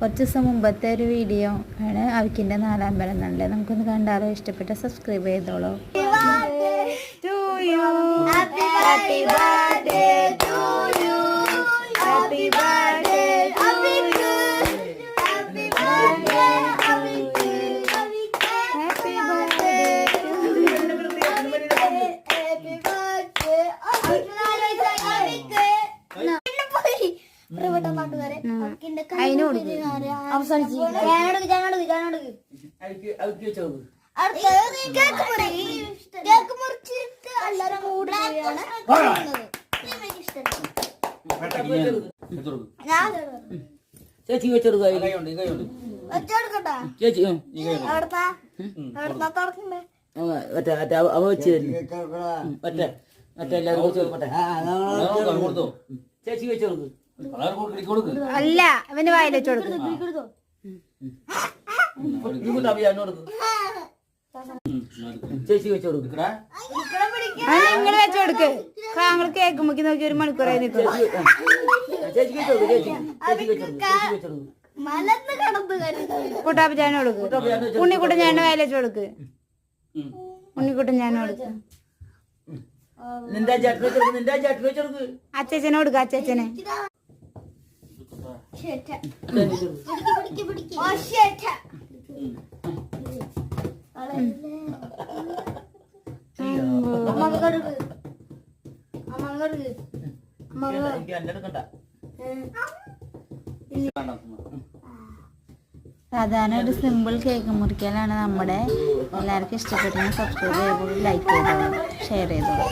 കുറച്ച് ദിവസം മുമ്പത്തെ ഒരു വീഡിയോ ആണ് അവക്കിൻ്റെ 4-ാം പിറന്നാൾ. നമുക്കൊന്ന് കണ്ടാലോ? ഇഷ്ടപ്പെട്ട സബ്സ്ക്രൈബ് ചെയ്തോളൂ. ചേച്ചി വെച്ചെടുക്ക ചേച്ചി അവ വെച്ച് ചേച്ചി വെച്ചെടുക്ക്. അല്ല, അവന് വായിൽ വെച്ച് കൊടുക്കും. ചേച്ചി വെച്ച് കൊടുക്കടാ. നിങ്ങൾ വെച്ച് കൊടുക്ക്. താങ്കൾ കേക്ക് മുക്കി നോക്കി 1 മണിക്കൂറായി നിൽക്കും. കുട്ടാപ്പ ഞാൻ കൊടുക്ക്. ഉണ്ണിക്കുട്ടൻ ഞാൻ വായിൽ വെച്ച് കൊടുക്ക്. ഉണ്ണിക്കുട്ടൻ ഞാൻ കൊടുക്ക്. അച്ഛനെ കൊടുക്ക. അച്ഛനെ സാധാരണ ഒരു സിമ്പിൾ കേക്ക് മുറിക്കലാണ് നമ്മുടെ. എല്ലാവർക്കും ഇഷ്ടപ്പെട്ടെങ്കിൽ സബ്സ്ക്രൈബ് ചെയ്തോളൂ, ലൈക്ക് ചെയ്തോളൂ, ഷെയർ ചെയ്തോളൂ.